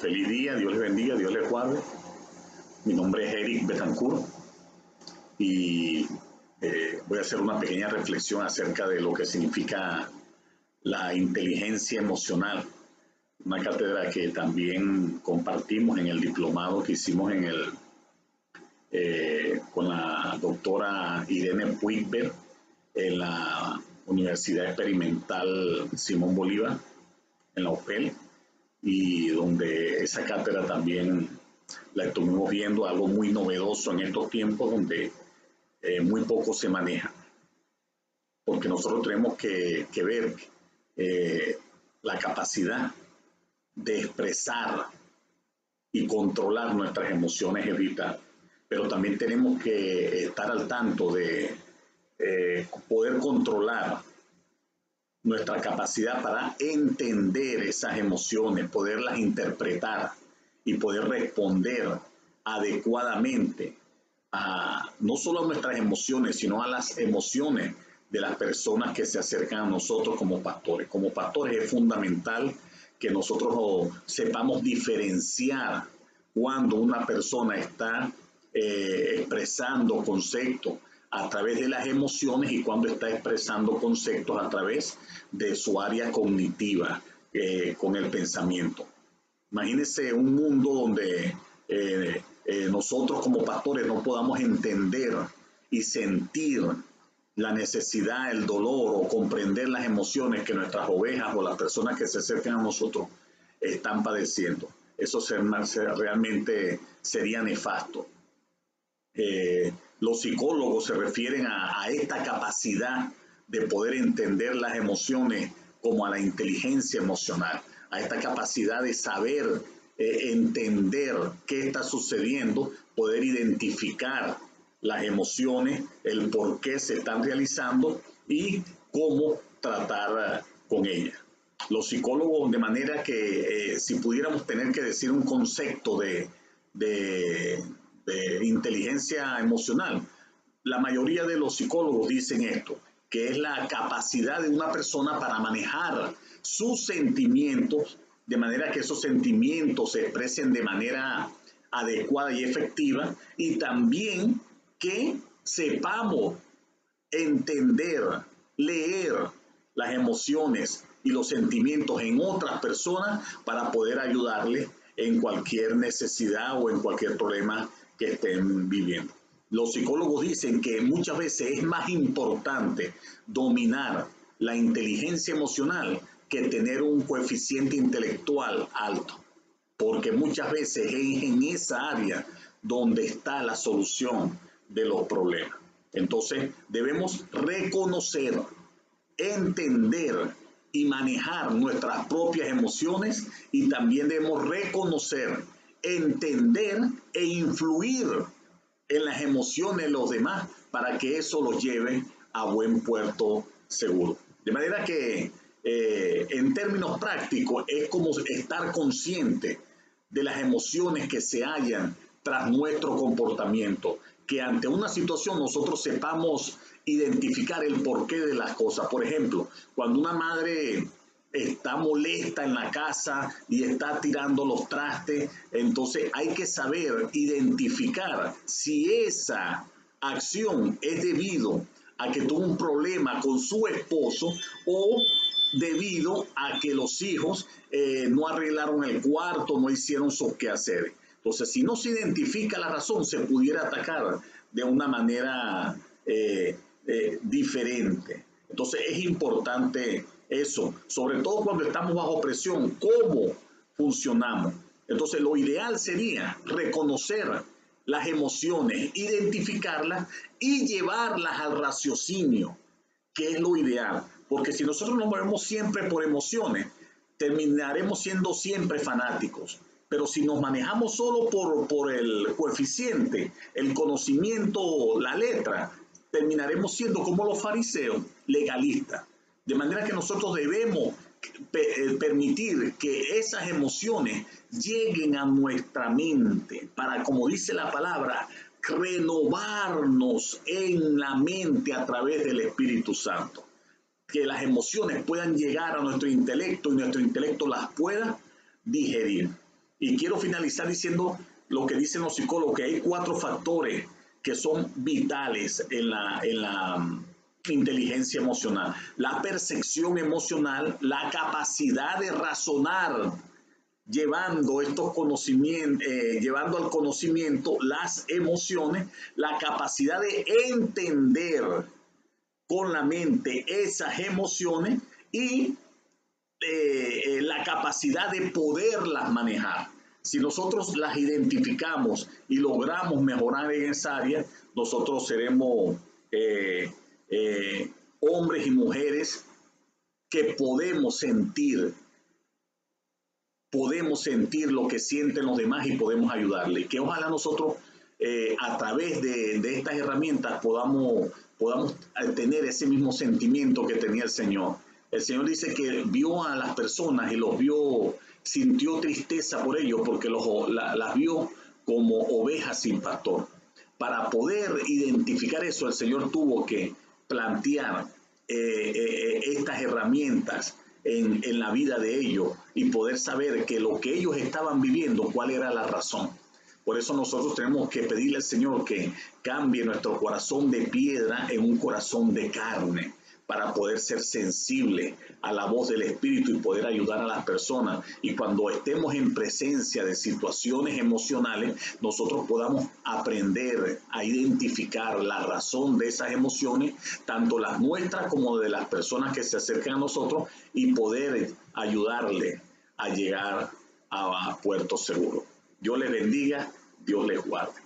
Feliz día, Dios les bendiga, Dios les guarde. Mi nombre es Eric Betancourt y voy a hacer una pequeña reflexión acerca de lo que significa la inteligencia emocional. Una cátedra que también compartimos en el diplomado que hicimos con la doctora Irene Puigber en la Universidad Experimental Simón Bolívar, en la UPEL, y donde esa cátedra también la estuvimos viendo, algo muy novedoso en estos tiempos donde muy poco se maneja, porque nosotros tenemos que ver la capacidad de expresar y controlar nuestras emociones es vital, pero también tenemos que estar al tanto de poder controlar nuestra capacidad para entender esas emociones, poderlas interpretar y poder responder adecuadamente no solo a nuestras emociones, sino a las emociones de las personas que se acercan a nosotros como pastores. Como pastores es fundamental que nosotros sepamos diferenciar cuando una persona está expresando conceptos a través de las emociones y cuando está expresando conceptos a través de su área cognitiva con el pensamiento. Imagínense un mundo donde nosotros como pastores no podamos entender y sentir la necesidad, el dolor o comprender las emociones que nuestras ovejas o las personas que se acercan a nosotros están padeciendo. Eso realmente sería nefasto. Los psicólogos se refieren a esta capacidad de poder entender las emociones como a la inteligencia emocional, a esta capacidad de saber entender qué está sucediendo, poder identificar las emociones, el por qué se están realizando y cómo tratar con ellas. Los psicólogos, de manera que si pudiéramos tener que decir un concepto de inteligencia emocional, la mayoría de los psicólogos dicen esto, que es la capacidad de una persona para manejar sus sentimientos de manera que esos sentimientos se expresen de manera adecuada y efectiva, y también que sepamos entender, leer las emociones y los sentimientos en otras personas para poder ayudarles en cualquier necesidad o en cualquier problema que estén viviendo. Los psicólogos dicen que muchas veces es más importante dominar la inteligencia emocional que tener un coeficiente intelectual alto, porque muchas veces es en esa área donde está la solución de los problemas. Entonces debemos reconocer, entender y manejar nuestras propias emociones, y también debemos reconocer, entender e influir en las emociones de los demás para que eso los lleve a buen puerto seguro. De manera que en términos prácticos es como estar consciente de las emociones que se hallan tras nuestro comportamiento, que ante una situación nosotros sepamos identificar el porqué de las cosas. Por ejemplo, cuando una madre está molesta en la casa y está tirando los trastes, entonces hay que saber identificar si esa acción es debido a que tuvo un problema con su esposo o debido a que los hijos no arreglaron el cuarto, no hicieron sus quehaceres. Entonces, si no se identifica la razón, se pudiera atacar de una manera diferente. Entonces, es importante eso, sobre todo cuando estamos bajo presión, cómo funcionamos. Entonces, lo ideal sería reconocer las emociones, identificarlas y llevarlas al raciocinio, que es lo ideal. Porque si nosotros nos movemos siempre por emociones, terminaremos siendo siempre fanáticos. Pero si nos manejamos solo por el coeficiente, el conocimiento, la letra, terminaremos siendo como los fariseos, legalistas. De manera que nosotros debemos permitir que esas emociones lleguen a nuestra mente para, como dice la palabra, renovarnos en la mente a través del Espíritu Santo. Que las emociones puedan llegar a nuestro intelecto y nuestro intelecto las pueda digerir. Y quiero finalizar diciendo lo que dicen los psicólogos, que hay 4 factores que son vitales en la inteligencia emocional. La percepción emocional, la capacidad de razonar, llevando estos conocimientos, llevando al conocimiento las emociones, la capacidad de entender con la mente esas emociones y la capacidad de poderlas manejar. Si nosotros las identificamos y logramos mejorar en esa área, nosotros seremos hombres y mujeres que podemos sentir lo que sienten los demás y podemos ayudarle. Y que ojalá nosotros a través de estas herramientas podamos tener ese mismo sentimiento que tenía el Señor. El Señor dice que vio a las personas y los vio, sintió tristeza por ellos porque las vio como ovejas sin pastor. Para poder identificar eso, el Señor tuvo que plantear estas herramientas en la vida de ellos y poder saber que lo que ellos estaban viviendo, cuál era la razón. Por eso nosotros tenemos que pedirle al Señor que cambie nuestro corazón de piedra en un corazón de carne, para poder ser sensible a la voz del Espíritu y poder ayudar a las personas. Y cuando estemos en presencia de situaciones emocionales, nosotros podamos aprender a identificar la razón de esas emociones, tanto las nuestras como de las personas que se acercan a nosotros, y poder ayudarle a llegar a puerto seguro. Dios les bendiga, Dios les guarde.